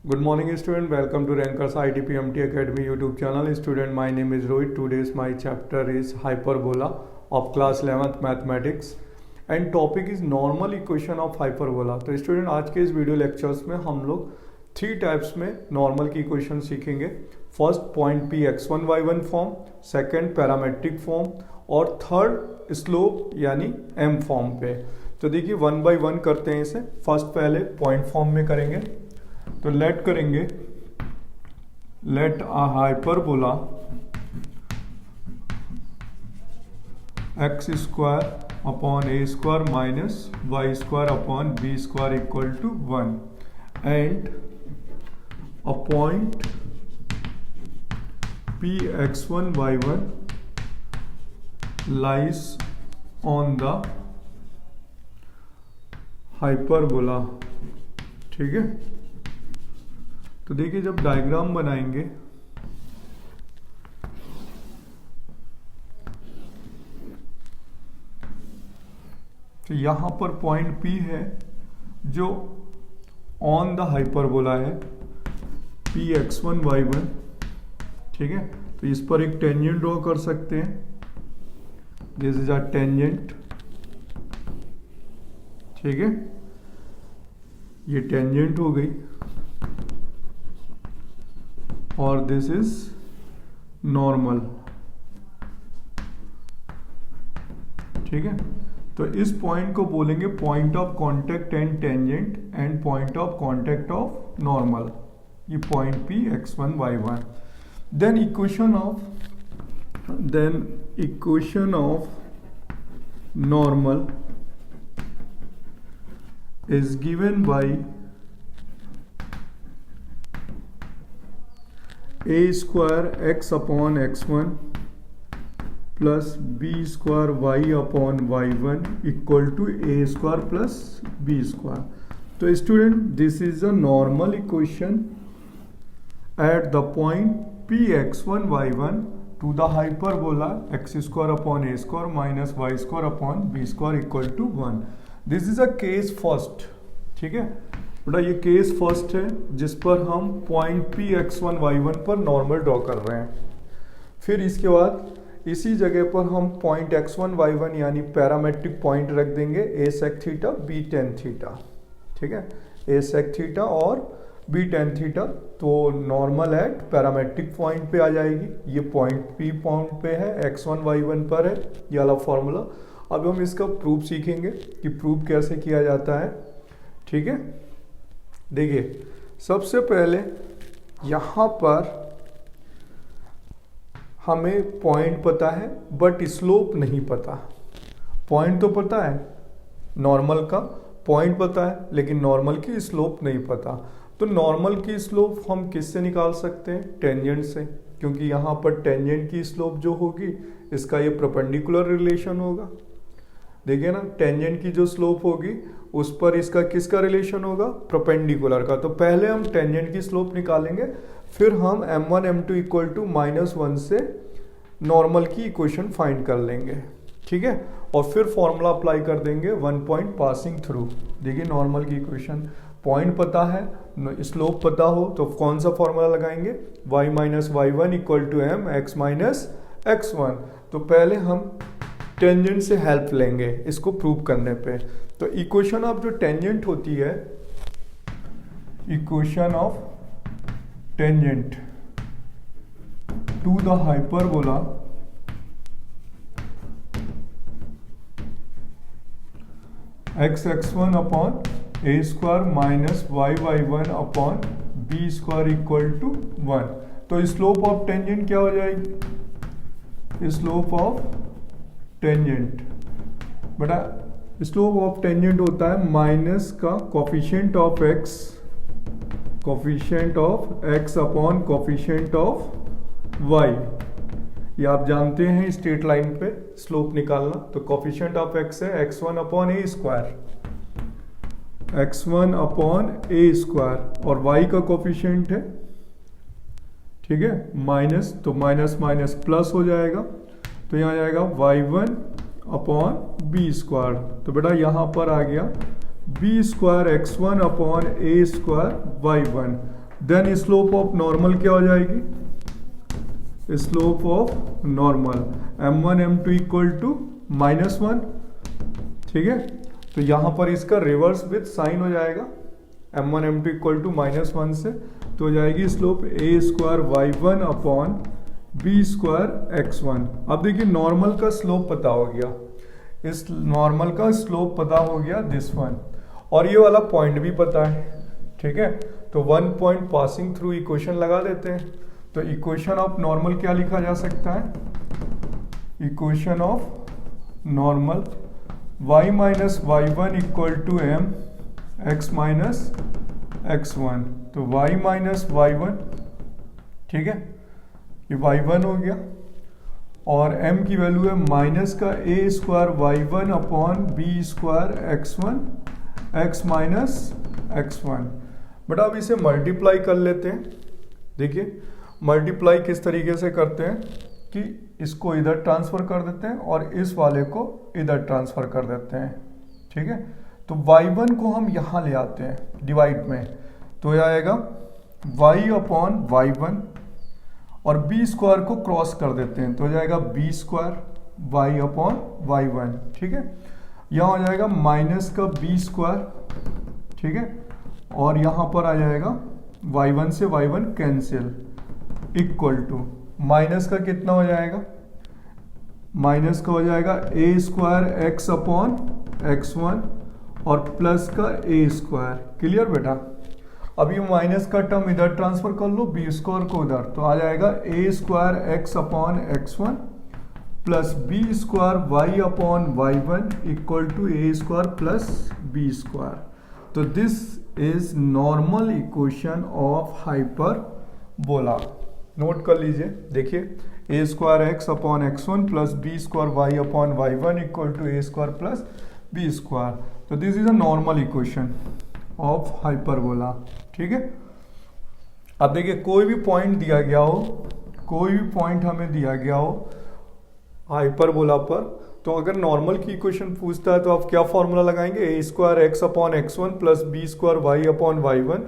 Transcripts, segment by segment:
Good morning student, welcome to Rankers ITPMT Academy YouTube channel. Student, my name is Rohit. Today's my chapter is hyperbola of class 11th mathematics and topic is normal equation of hyperbola. तो student आज के इस video lectures में हम लोग 3 types में normal की equation सीखेंगे. First point P x1 y1 form, second parametric form और थर्ड स्लोप यानी m फॉर्म पे. तो देखिए वन बाय वन करते हैं इसे. फर्स्ट पहले पॉइंट फॉर्म में करेंगे. तो लेट करेंगे let a hyperbola x square upon A square minus y square upon b square equal to 1 and a point P x1 y1 lies on the hyperbola. ठीक है. तो देखिए जब डायग्राम बनाएंगे तो यहां पर पॉइंट P है जो ऑन द हाइपरबोला है पी x1 y1. ठीक है. तो इस पर एक टेंजेंट ड्रॉ कर सकते हैं. This is a tangent. ठीक है. ये टेंजेंट हो गई और दिस इज नॉर्मल. ठीक है. तो इस पॉइंट को बोलेंगे point of contact and tangent and point of contact of normal. ये point P x1 y1. Then equation of normal is given by a square x upon x1 plus b square y upon y1 equal to a square plus b square. तो student this is a normal equation at the point p x1 y1 to the hyperbola x square upon a square minus y square upon b square equal to 1. This is a case first. ठीक है बेटा, ये case first है जिस पर हम point P x1 y1 पर normal draw कर रहे हैं. फिर इसके बाद इसी जगह पर हम पॉइंट x1 y1 यानी पैरामेट्रिक पॉइंट रख देंगे a sec theta b tan theta. ठीक है. a sec थीटा और b tan थीटा. तो नॉर्मल एट पैरामेट्रिक पॉइंट पे आ जाएगी. ये पॉइंट p पॉइंट पे है, x1 y1 पर है ये वाला फॉर्मूला. अब हम इसका प्रूफ सीखेंगे कि प्रूफ कैसे किया जाता है. ठीक है. देखिए सबसे पहले यहां पर हमें पॉइंट पता है बट स्लोप नहीं पता. पॉइंट तो पता है, नॉर्मल का पॉइंट पता है लेकिन नॉर्मल की स्लोप नहीं पता. तो नॉर्मल की स्लोप हम किससे निकाल सकते हैं? टेंजेंट से. क्योंकि यहां पर टेंजेंट की स्लोप जो होगी इसका ये परपेंडिकुलर रिलेशन होगा. देखिए ना, टेंजेंट की जो स्लोप होगी उस पर इसका किसका रिलेशन होगा? परपेंडिकुलर का. तो पहले हम टेंजेंट की स्लोप निकालेंगे, फिर हम m1 m2 इक्वल टू -1 से नॉर्मल की इक्वेशन फाइंड कर लेंगे. ठीक है. और फिर फॉर्मूला अप्लाई कर देंगे 1 पॉइंट पासिंग थ्रू. देखिए नॉर्मल की इक्वेशन पॉइंट पता है, स्लोप पता हो तो कौन सा फॉर्मूला लगाएंगे? y minus y1 equal to m x minus x1. तो पहले हम टेंजेंट से हेल्प लेंगे इसको प्रूव करने पे. तो इक्वेशन ऑफ जो टेंजेंट होती है, equation of tangent to the hyperbola x x1 upon A square minus y y1 upon b square equal to 1. तो स्लोप ऑफ टेंजेंट क्या हो जाएगी? स्लोप ऑफ टेंजेंट बेटा, स्लोप ऑफ टेंजेंट होता है माइनस का coefficient of x upon coefficient of y. ये आप जानते हैं स्ट्रेट लाइन पे स्लोप निकालना. तो कोफिशिएंट ऑफ x है x1 upon a square, x1 upon a square और y का कोफिशिएंट है. ठीक है. माइनस, तो माइनस माइनस प्लस हो जाएगा. तो यहाँ जाएगा y1 अपॉन बी स्क्वायर. तो बेटा यहाँ पर आ गया b square x1 upon A square y1. Then slope of normal क्या हो जाएगी, slope of normal m1 m2 equal to -1, ठीक है। तो यहां पर इसका रिवर्स विथ साइन हो जाएगा, m1 m2 इक्वल टू -1 से, तो हो जाएगी slope a² y1 upon b² x1। अब देखिए नॉर्मल का स्लोप पता हो गया, इस नॉर्मल का स्लोप पता हो गया दिस वन, और ये वाला पॉइंट भी पता है, ठीक है। तो 1 पॉइंट पासिंग थ्रू इक्वेशन लगा देते हैं। तो इक्वेशन ऑफ नॉर्मल क्या लिखा जा सकता है, equation of normal y minus y1 equal to m x minus x1। तो y माइनस y1, ठीक है, ये y1 हो गया, और m की वैल्यू है माइनस का a² y1 upon b² x1 x minus x1। But अब इसे मल्टीप्लाई कर लेते हैं। देखिए मल्टीप्लाई किस तरीके से करते हैं कि इसको इधर ट्रांसफर कर देते हैं और इस वाले को इधर ट्रांसफर कर देते हैं, ठीक है। तो y1 को हम यहाँ ले आते हैं डिवाइड में, तो यह आएगा y अपॉन y1, और b² को क्रॉस कर देते हैं, तो हो जाएगा b² y अपॉन y1, ठीक है। यहाँ हो जाएगा माइनस का b², ठीक है, और यहाँ पर आ जाएगा y1 से y1 cancel, equal to minus का कितना हो जाएगा, माइनस का हो जाएगा a² x अपॉन x1 और प्लस का a²। क्लियर बेटा। अब ये माइनस का टर्म इधर ट्रांसफर कर लो, b² को उधर, तो आ जाएगा a² x upon x1 plus b² y upon y1 equal to a² plus b²। तो this is normal equation of hyperbola. Note कर लीजिए, देखिए a² x upon x1 plus b² y upon y1 equal to a² plus b²। तो this is a normal equation of hyperbola, ठीक है। अब देखिए कोई भी पॉइंट दिया गया हो, कोई भी पॉइंट हमें दिया गया हो हाइपरबोला पर, तो अगर नॉर्मल की इक्वेशन पूछता है तो आप क्या फॉर्मूला लगाएंगे, a² x upon x1 plus b² y upon y1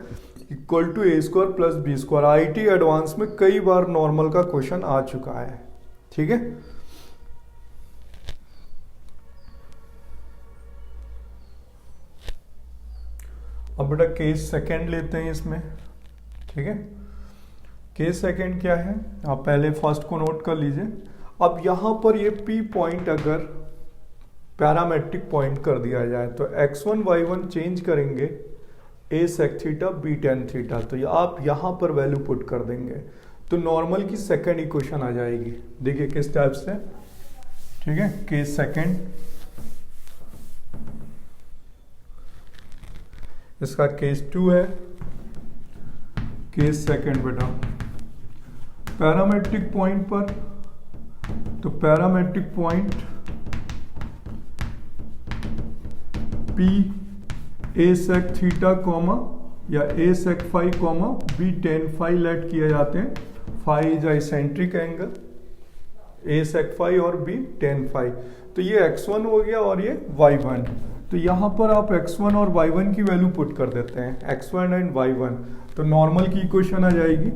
equal to a² plus b²। IIT advance में कई बार नॉर्मल का क्वेश्चन आ चुका है, ठीक है। अब बेटा केस सेकंड लेते हैं इसमें, ठीक है। केस सेकंड क्या है, आप पहले फर्स्ट को नोट कर लीजिए। अब यहां पर ये P पॉइंट अगर पैरामेट्रिक पॉइंट कर दिया जाए तो x1 y1 चेंज करेंगे a sec theta b tan theta, तो आप यहां पर वैल्यू पुट कर देंगे तो नॉर्मल की सेकंड इक्वेशन आ जाएगी। देखिए किस टाइप से, ठीक है। केस सेकंड, इसका केस 2 है। केस सेकंड बेटा पैरामेट्रिक पॉइंट पर, तो parametric point P a sec theta comma या a sec phi comma b tan phi let किए जाते हैं। Phi is eccentric angle, a sec phi और b tan फाई। तो ये x1 हो गया और ये y1। तो यहाँ पर आप x1 और y1 की वैल्यू पुट कर देते हैं, x1 एंड y1। तो नॉर्मल की इक्वेशन आ जाएगी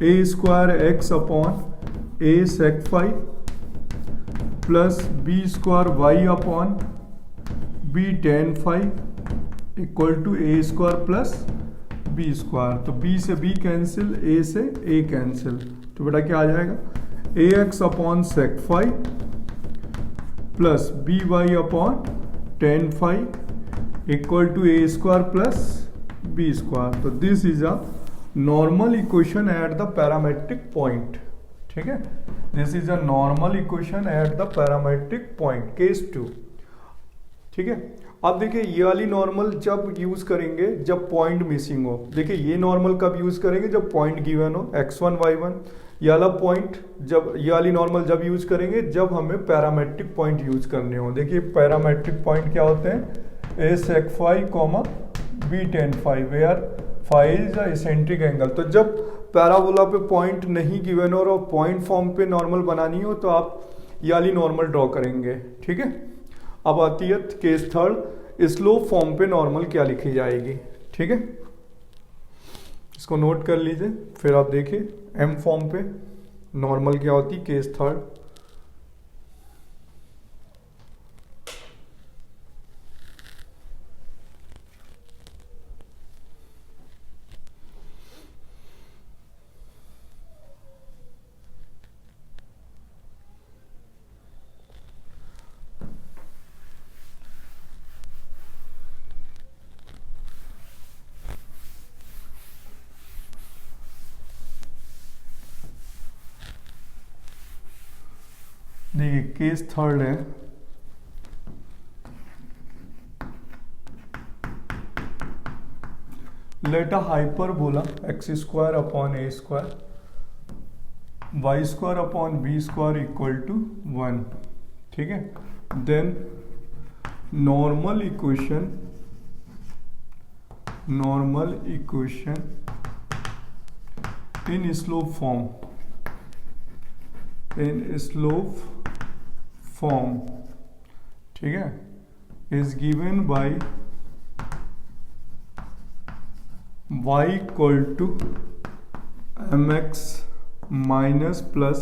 a² x upon a sec phi plus b² y upon b tan phi equal to a² plus b²। तो b से b कैंसिल, a से a कैंसिल, तो बेटा क्या आ जाएगा ax upon sec phi plus by upon tan phi equal to a² plus b²। तो this is a normal equation at the parametric point, ठीक है। This is a normal equation at the parametric point, case 2, ठीक है। अब देखिए ये वाली normal जब यूज करेंगे जब पॉइंट मिसिंग हो। देखिए ये नॉर्मल कब यूज करेंगे, जब पॉइंट गिवन हो x1 y1। ये वाला पॉइंट जब, ये वाली नॉर्मल जब यूज करेंगे जब हमें पैरामेट्रिक पॉइंट यूज करने हो। देखिए पैरामेट्रिक पॉइंट क्या होते हैं, a sec phi comma b tan phi where phi is eccentric angle. तो जब पैराबोला पे पॉइंट नहीं गिवन हो और पॉइंट फॉर्म पे नॉर्मल बनानी हो तो आप ये वाली नॉर्मल ड्रॉ करेंगे, ठीक है। अब आती है केस थर्ड, स्लोप फॉर्म पे नॉर्मल क्या लिखी जाएगी, ठीक है। इसको नोट कर लीजिए, फिर आप देखिए एम फॉर्म पे नॉर्मल क्या होती है, केस थर्ड। देखिए केस थर्ड है, let a hyperbola x square upon A square y square upon b square equal to 1, ठीक है। Then normal equation in slope form, ठीक है, is given by y equal to mx minus plus,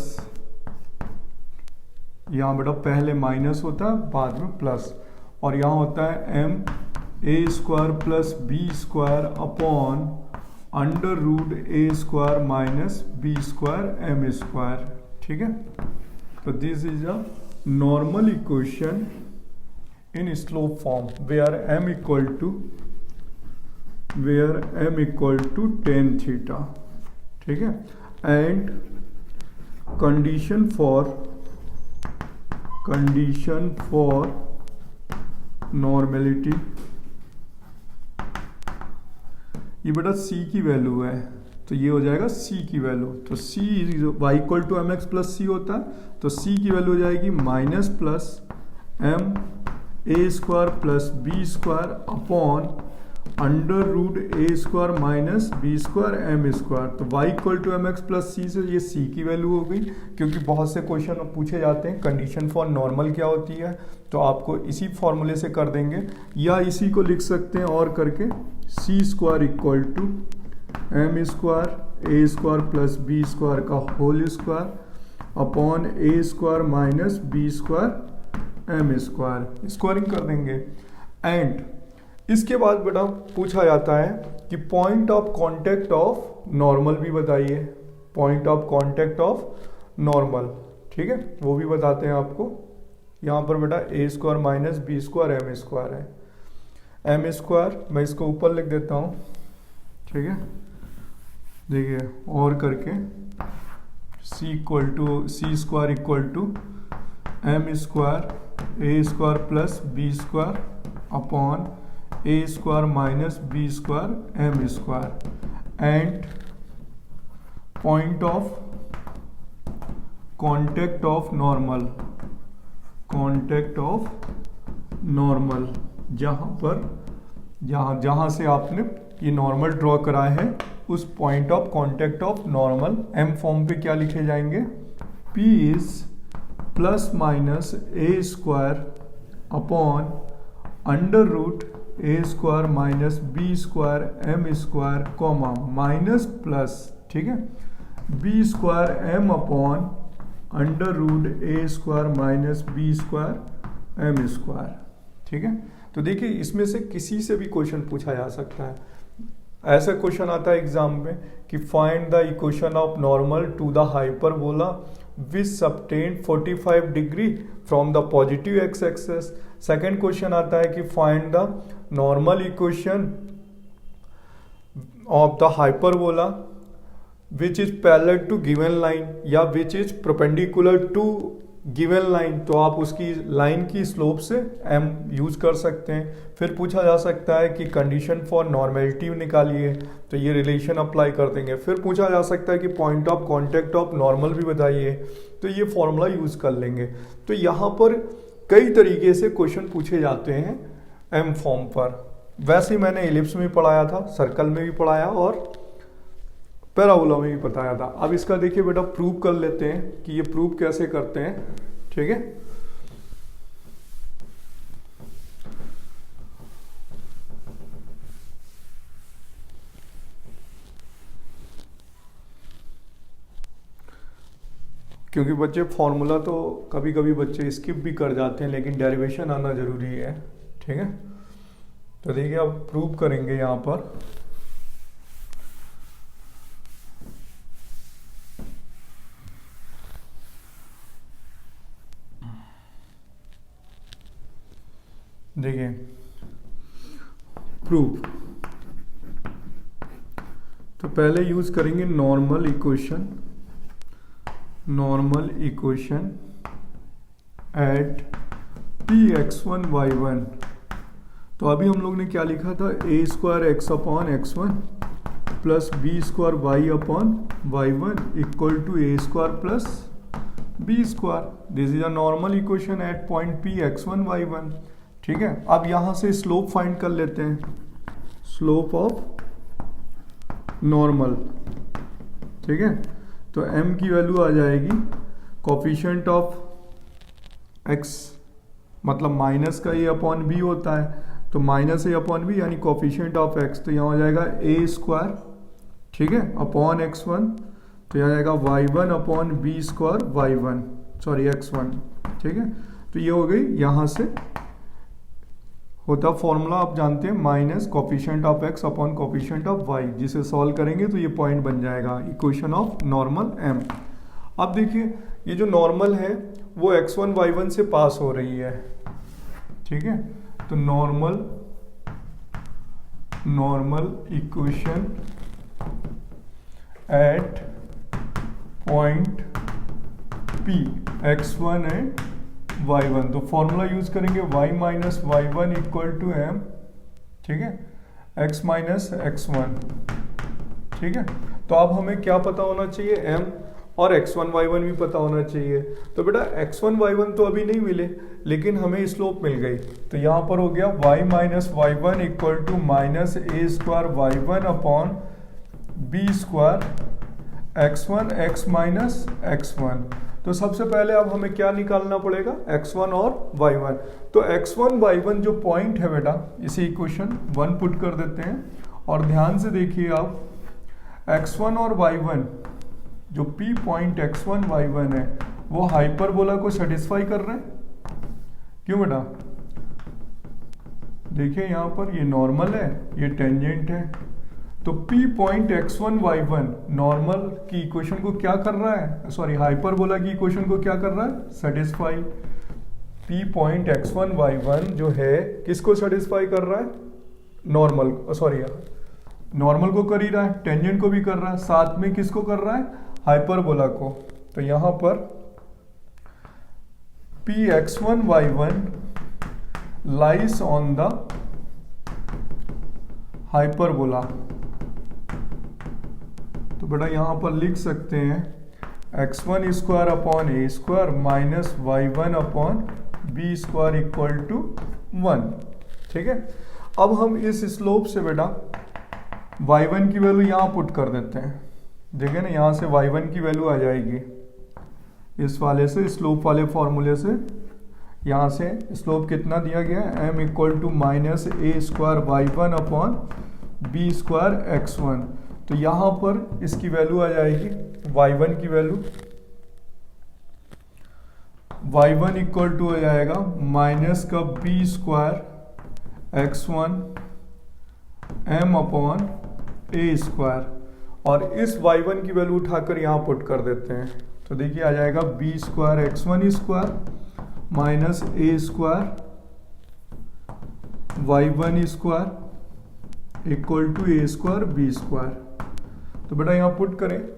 यहाँ बेटा पहले minus होता है बाद में प्लस, और यहाँ होता है m a square plus B square upon under root A square minus B square M square, ठीक है। तो this is a normal equation in slope form where m equal to tan theta, ठीक है। And condition for normality, ये बेटा c की value है, तो ये हो जाएगा c की वैल्यू, तो c y equal to M X plus C होता है, तो c की वैल्यू हो जाएगी minus plus m a square plus B square upon under root A square minus B square M square. तो y equal to M X plus C से ये c की वैल्यू हो गई, क्योंकि बहुत से क्वेश्चन पूछे जाते हैं कंडीशन फॉर नॉर्मल क्या होती है, तो आपको इसी फॉर्मूले से कर देंगे, या इसी को लिख सकते हैं और करके c square equal to M square A square plus B square का होल स्क्वायर अपॉन ए square minus B square M square, squaring कर देंगे। एंड इसके बाद बेटा पूछा जाता है कि point of contact of normal भी बताइए, point of contact of normal, ठीक है, वो भी बताते हैं आपको। यहाँ पर बेटा A square minus B square M square है, एम स्क्वायर मैं इसको ऊपर लिख देता हूँ, ठीक है। देखिए और करके C square equal to M square A square plus B square upon A square minus B square M square, and point of contact of normal, जहां से आपने ये नॉर्मल ड्रॉ कराए हैं उस point of contact of normal M form पे क्या लिखे जाएंगे, P is plus minus A square upon under root A square minus B square M square comma minus plus, ठीक है, B square M upon under root ए square minus B square M square, ठीक है। तो देखिए इसमें से किसी से भी क्वेश्चन पूछा जा सकता है। ऐसा क्वेश्चन आता है एग्जाम में कि find the equation of normal to the hyperbola which subtend 45 degree from the positive X axis. Second question आता है कि find the normal equation of the hyperbola which is parallel to given line या which is perpendicular to given line, तो आप उसकी line की slope से m use कर सकते हैं। फिर पूछा जा सकता है कि कंडीशन फॉर नॉर्मेलिटी निकालिए, तो ये रिलेशन अप्लाई कर देंगे। फिर पूछा जा सकता है कि point of contact of normal भी बताइए, तो ये फॉर्मूला यूज कर लेंगे। तो यहाँ पर कई तरीके से क्वेश्चन पूछे जाते हैं एम फॉर्म पर। वैसे ही मैंने एलिप्स में पढ़ाया था, सर्कल में भी पढ़ाया और पैराबोला में भी बताया था। अब इसका देखिए बेटा प्रूव कर लेते हैं कि ये प्रूव कैसे करते हैं, ठीक है। क्योंकि बच्चे फॉर्मूला तो कभी कभी बच्चे स्किप भी कर जाते हैं, लेकिन डेरिवेशन आना ज़रूरी है। ठीक है, तो देखिए अब प्रूव करेंगे यहाँ पर। देखिए प्रूफ, तो पहले यूज करेंगे नॉर्मल इक्वेशन एट Px1y1। तो अभी हम लोग ने क्या लिखा था, a square x upon x1 plus B square y upon y1 equal to a square plus B square. This is a normal equation at point Px1y1। ठीक है, अब यहां से स्लोप फाइंड कर लेते हैं, स्लोप ऑफ नॉर्मल। ठीक है, तो m की वैल्यू आ जाएगी कोफिशिएंट ऑफ x, मतलब माइनस का a अपॉन बी होता है, तो माइनस a अपॉन बी यानी कोफिशिएंट ऑफ x, तो यहाँ हो जाएगा a स्क्वायर, ठीक है, अपॉन x1, तो यहाँ जाएगा y1 upon b square y1 sorry x1। ठीक है, तो ये हो गई, यहाँ से होता फॉर्मूला आप जानते हैं, minus coefficient of x upon coefficient of y, जिसे सॉल्व करेंगे तो ये पॉइंट बन जाएगा इक्वेशन ऑफ नॉर्मल m। अब देखिए ये जो नॉर्मल है वो x1 y1 से पास हो रही है। ठीक है, तो normal equation at point P x1 and y1, तो फॉर्मूला यूज करेंगे y minus y1 equal to m। ठीक है, x माइनस x1। ठीक है, तो अब हमें क्या पता होना चाहिए, m, और x1 y1 भी पता होना चाहिए। तो बेटा x1 y1 तो अभी नहीं मिले, लेकिन हमें स्लोप मिल गई, तो यहाँ पर हो गया y minus y1 equal to minus a square y1 upon b square x1 x minus x1। तो सबसे पहले अब हमें क्या निकालना पड़ेगा, x1 और y1। तो x1 y1 जो पॉइंट है बेटा, इसे इक्वेशन 1 पुट कर देते हैं, और ध्यान से देखिए आप, x1 और y1 जो P पॉइंट x1 y1 है वो हाइपरबोला को सेटिस्फाई कर रहे हैं। क्यों बेटा, देखिए यहाँ पर ये नॉर्मल है, ये टेंजेंट है, तो P point x1 y1 normal की इक्वेशन को क्या कर रहा है, सॉरी हाइपरबोला की इक्वेशन को क्या कर रहा है, satisfy. P point x1 y1 जो है किसको सेटिस्फाई कर रहा है, नॉर्मल, सॉरी नॉर्मल को कर ही रहा है, टेंजेंट को भी कर रहा है, साथ में किसको कर रहा है, हाइपरबोला को। तो यहां पर Px1 y1 lies on the hyperbola. तो बेटा यहां पर लिख सकते हैं x1 square upon a square minus y1 upon b square equal to 1। ठीक है, अब हम इस स्लोप से बेटा y1 की वैल्यू यहां पुट कर देते हैं। देखिए ना, यहां से y1 की वैल्यू आ जाएगी इस वाले से, स्लोप वाले फॉर्मूले से। यहाँ से स्लोप कितना दिया गया है, m equal to minus a square y1 upon b square x1। तो यहाँ पर इसकी वैल्यू आ जाएगी, y1 की वैल्यू y1 इक्वल टू हो जाएगा माइनस का b square x1 m upon a square, और इस y1 की वैल्यू उठाकर यहाँ पुट कर देते हैं। तो देखिए आ जाएगा b square x1 square minus a square y1 square equal to a square b square. तो बेटा यहाँ पुट करें,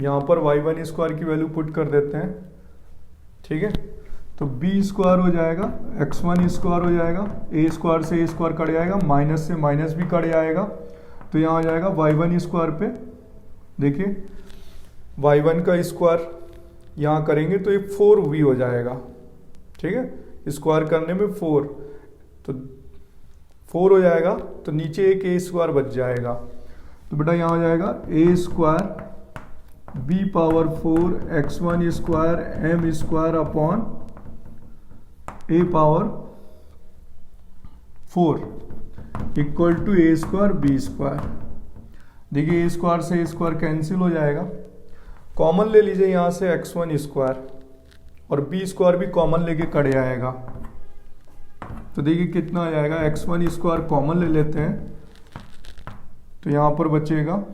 यहाँ पर y1 स्क्वायर की वैल्यू पुट कर देते हैं। ठीक है, तो b स्क्वायर हो जाएगा, x1 स्क्वायर हो जाएगा, a स्क्वायर से a स्क्वायर कट जाएगा, माइनस से माइनस भी कट जाएगा, तो यहाँ आ जाएगा y1 स्क्वायर पे। देखिए y1 का स्क्वायर यहाँ करेंगे तो ये 4v हो जाएगा। ठीक है, स्क्वायर करने में 4, तो 4 हो जाएगा, तो नीचे एक a स्क्वायर बच जाएगा। तो बेटा यहाँ हो जाएगा a square b power 4 x1 square m square upon a power 4 equal to a square b square. देखिए a स्क्वायर से a स्क्वायर कैंसिल हो जाएगा, कॉमन ले लीजिए यहाँ से x1 स्क्वायर, और b स्क्वायर भी कॉमन लेके कट जाएगा। तो देखिए कितना आ जाएगा, x1 स्क्वायर कॉमन ले लेते हैं तो यहाँ पर बचेगा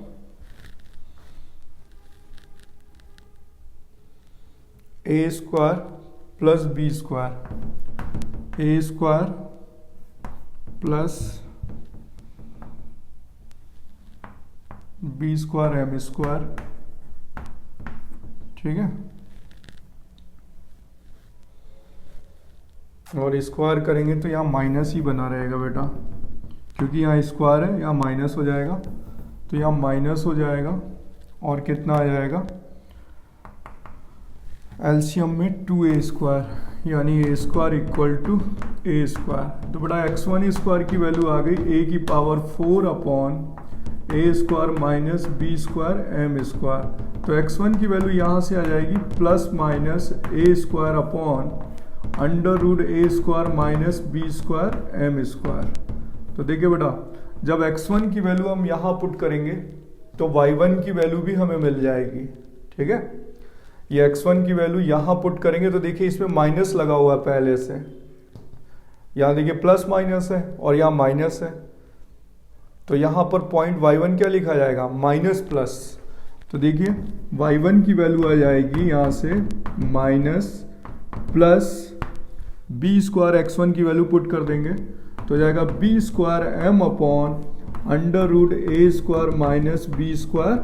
a square plus b square, a square plus b square m square, ठीक है। और स्क्वायर करेंगे तो यहाँ माइनस ही बना रहेगा बेटा, क्योंकि यहाँ स्क्वायर है, यहाँ माइनस हो जाएगा, तो यहाँ माइनस हो जाएगा। और कितना आ जाएगा, एलसीएम में 2a स्क्वायर, यानी a square equal to a square. तो बेटा x1 स्क्वायर की वैल्यू आ गई a की power 4 upon a square minus b square m square. तो x1 की वैल्यू यहाँ से आ जाएगी plus minus a square upon under root a square minus b square m square. तो देखिए बेटा, जब x1 की वैल्यू हम यहाँ पुट करेंगे तो y1 की वैल्यू भी हमें मिल जाएगी, ठीक है। ये x1 की वैल्यू यहाँ पुट करेंगे तो देखिए इसमें माइनस लगा हुआ है पहले से, यहाँ देखिए प्लस माइनस है और यहाँ माइनस है, तो यहाँ पर पॉइंट y1 क्या लिखा जाएगा, माइनस प्लस। तो देखिए y1 की वैल्यू आ जाएगी यहाँ से minus plus b square, x1 की वैल्यू पुट कर देंगे तो जाएगा b square m upon under root a square minus b square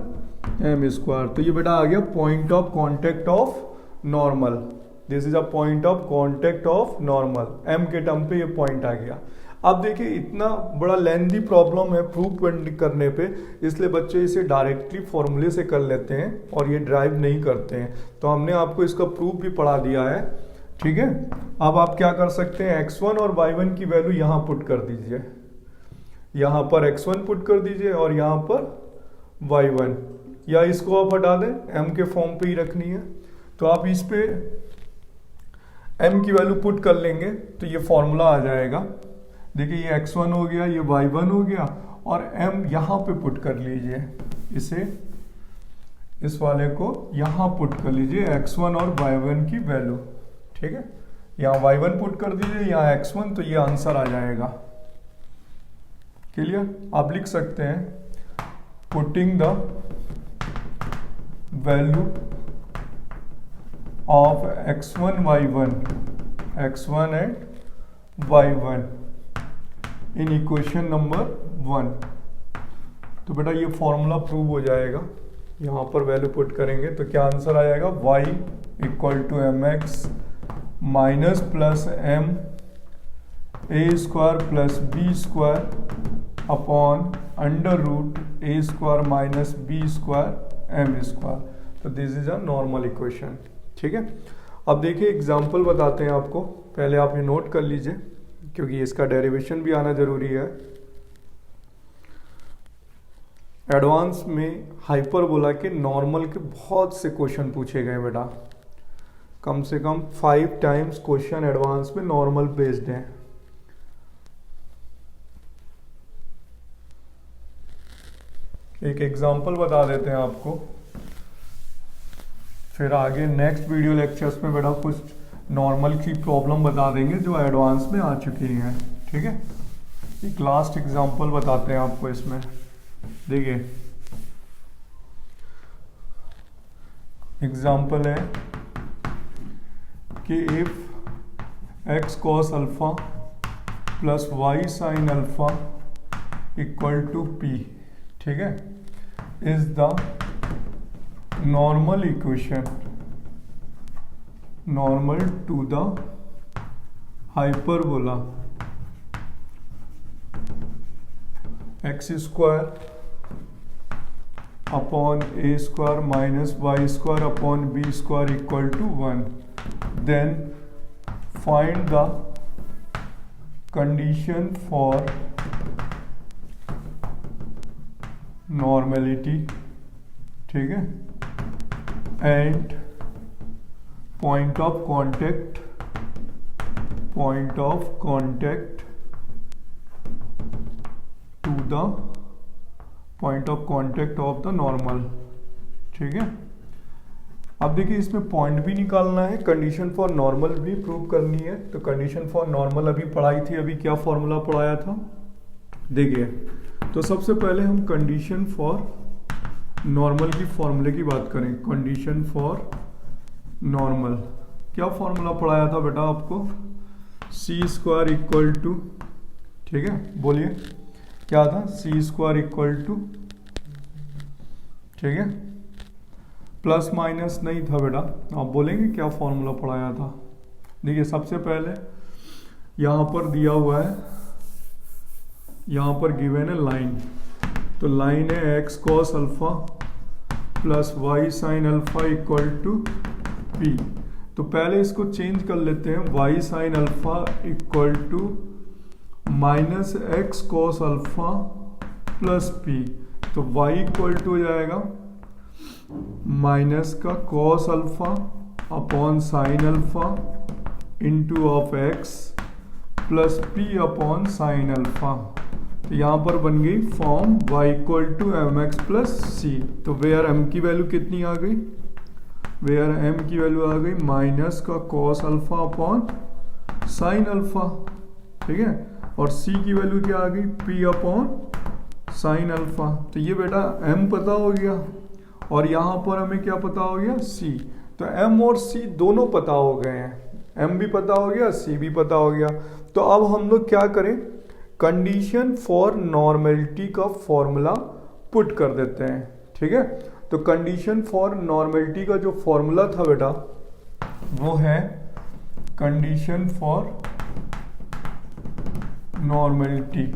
m square. तो ये बेटा आ गया point of contact of normal, this is a point of contact of normal, m के टर्म पे ये पॉइंट आ गया। अब देखिए इतना बड़ा लेंथी प्रॉब्लम है प्रूफ करने पे, इसलिए बच्चे इसे डायरेक्टली फॉर्मूले से कर लेते हैं और ये ड्राइव नहीं करते हैं। तो हमने आपको इसका प्रूफ भी पढ़ा दिया है, ठीक है। अब आप क्या कर सकते हैं, x1 और y1 की वैल्यू यहाँ पुट कर दीजिए, यहाँ पर x1 पुट कर दीजिए और यहाँ पर y1, या इसको आप हटा दें, m के फॉर्म पे ही रखनी है। तो आप इस पे m की वैल्यू पुट कर लेंगे तो ये फॉर्मूला आ जाएगा। देखिए ये x1 हो गया, ये y1 हो गया, और m यहाँ पे पुट कर लीजिए, इसे इस वाले को यहाँ पुट कर लीजिए x1 और y1 की वैल्यू, ठीक है। यहाँ y1 पुट कर दीजिए, यहाँ x1, तो ये आंसर आ जाएगा। क्लियर, आप लिख सकते हैं putting the value of x1 and y1 in equation number 1। तो बेटा ये फॉर्मूला प्रूव हो जाएगा, यहाँ पर वैल्यू पुट करेंगे तो क्या आंसर आ जाएगा, y equal to mx minus plus m a square plus b square upon under root a square minus b square m square. तो this is a normal equation, ठीक है। अब देखिए एग्जाम्पल बताते हैं आपको, पहले आप ये नोट कर लीजिए क्योंकि इसका डेरिवेशन भी आना जरूरी है। एडवांस में हाइपरबोला के नॉर्मल के बहुत से क्वेश्चन पूछे गए बेटा, कम से कम 5 टाइम्स क्वेश्चन एडवांस में नॉर्मल बेस्ड हैं। एक एग्जांपल बता देते हैं आपको, फिर आगे नेक्स्ट वीडियो लेक्चर्स में बेटा कुछ नॉर्मल की प्रॉब्लम बता देंगे जो एडवांस में आ चुकी हैं, ठीक है। एक लास्ट एग्जांपल बताते हैं आपको इसमें, देखिए एग्जांपल है कि if x cos alpha plus y sin alpha equal to p, ठीक है, is the normal equation normal to the hyperbola x square upon a square minus y square upon b square equal to 1, then find the condition for normality, ठीक है, and point of contact to the point of contact of the normal, ठीक है। अब देखिए इसमें point भी निकालना है, कंडीशन फॉर नॉर्मल भी प्रूव करनी है। तो कंडीशन फॉर नॉर्मल अभी पढ़ाई थी, अभी क्या फॉर्मूला पढ़ाया था देखिए। तो सबसे पहले हम कंडीशन फॉर नॉर्मल की फॉर्मूले की बात करें। कंडीशन फॉर नॉर्मल क्या फॉर्मूला पढ़ाया था बेटा आपको, सी स्क्वायर इक्वल टू, ठीक है बोलिए क्या था, सी स्क्वायर इक्वल टू, ठीक है, प्लस माइनस नहीं था बेटा। आप बोलेंगे क्या फॉर्मूला पढ़ाया था। देखिए सबसे पहले यहाँ पर दिया हुआ है, यहाँ पर गिवन है लाइन, तो लाइन है X cos alpha plus Y sin alpha equal to P. तो पहले इसको चेंज कर लेते हैं, Y sin alpha equal to minus X cos alpha plus P. तो y इक्वल टू हो जाएगा माइनस का cos alpha upon sin alpha into of X plus P upon sin alpha. तो यहाँ पर बन गई form y equal to M X plus C. तो वेयर m की वैल्यू कितनी आ गई, वेयर m की वैल्यू आ गई माइनस का cos alpha upon sin alpha, ठीक है, और c की वैल्यू क्या आ गई, p अपॉन साइन अल्फा। तो ये बेटा m पता हो गया और यहाँ पर हमें क्या पता हो गया, c। तो m और c दोनों पता हो गए हैं, m भी पता हो गया, c भी पता हो गया। तो अब हम लोग क्या करें, कंडीशन फॉर नॉर्मेलिटी का फॉर्मूला पुट कर देते हैं, ठीक है। तो कंडीशन फॉर नॉर्मेलिटी का जो फॉर्मूला था बेटा वो है कंडीशन फॉर नॉर्मेलिटी,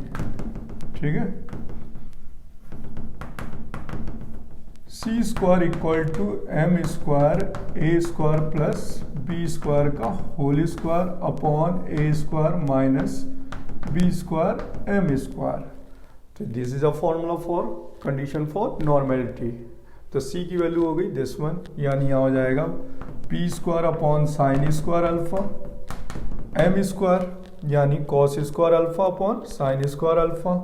ठीक है, C square equal to M square A square plus B square का होल स्क्वायर अपॉन ए square minus B square M square. तो this is a formula for condition for normality. तो C की value हो गई this one, यानी यहाँ हो जाएगा P square upon sine square alpha, M square यानी cos square alpha upon sine square alpha,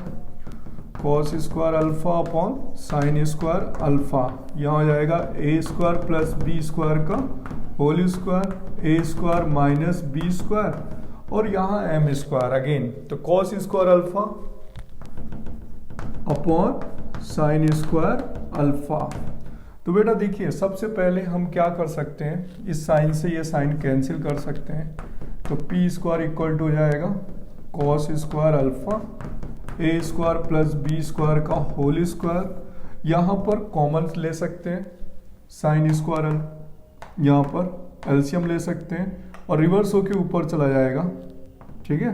cos square alpha upon sine square alpha. यहाँ हो जाएगा A square plus B square का whole square, A square minus B square और यहाँ M square again. तो cos square alpha upon sine square alpha. तो बेटा देखिए सबसे पहले हम क्या कर सकते हैं, इस साइन से ये साइन कैंसिल कर सकते हैं। तो पी स्क्वायर इक्वल टू हो जाएगा कॉस स्क्वायर अल्फा ए स्क्वायर प्लस बी स्क्वायर का होल स्क्वायर, यहाँ पर कॉमन ले सकते हैं साइन स्क्वायर, यहाँ पर एलसीएम ले सकते हैं और रिवर्स होके ऊपर चला जाएगा, ठीक है।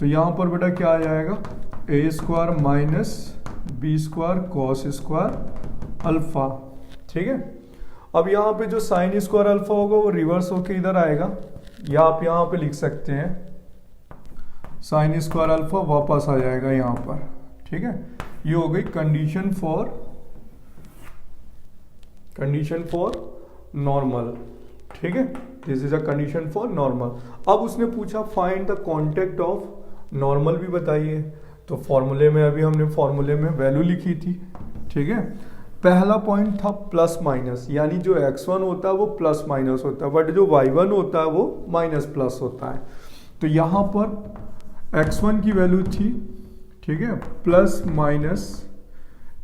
तो यहाँ पर बेटा क्या आ जाएगा, A square minus B square cos square alpha, ठीक है। अब यहाँ पे जो साइन स्क्वायर अल्फा होगा वो रिवर्स होके इधर आएगा, या आप यहाँ पे लिख सकते हैं साइन स्क्वायर अल्फा वापस आ जाएगा यहाँ पर, ठीक है। ये हो गई कंडीशन फॉर नॉर्मल, ठीक है। This is a condition for normal. अब उसने पूछा find the contact of normal भी बताइए। तो फॉर्मूले में अभी हमने फॉर्मूले में वैल्यू लिखी थी, ठीक है। पहला पॉइंट था प्लस माइनस, यानी जो x1 होता है वो प्लस माइनस होता है, बट जो y1 होता है वो माइनस प्लस होता है। तो यहाँ पर x1 की वैल्यू थी, ठीक है, plus minus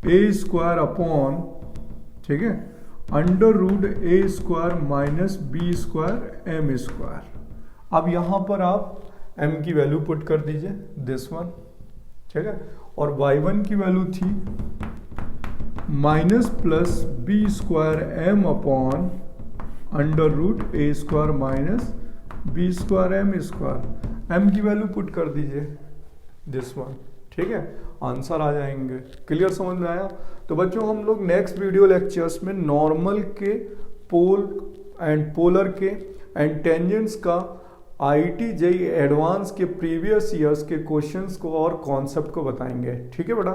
A square upon, ठीक है, अंडर रूट ए square minus B square M square. अब यहाँ पर आप m की वैल्यू पुट कर दीजिए दिस वन, ठीक है, और y1 की वैल्यू थी minus plus B square M upon under root ए square minus B square M square. m की वैल्यू पुट कर दीजिए दिस वन, ठीक है, आंसर आ जाएंगे। क्लियर समझ में आया। तो बच्चों हम लोग नेक्स्ट वीडियो लेक्चर्स में नॉर्मल के, पोल एंड पोलर के एंड टेंजेंट्स का IIT JEE एडवांस के प्रीवियस ईयर्स के क्वेश्चंस को और कॉन्सेप्ट को बताएंगे, ठीक है बेटा।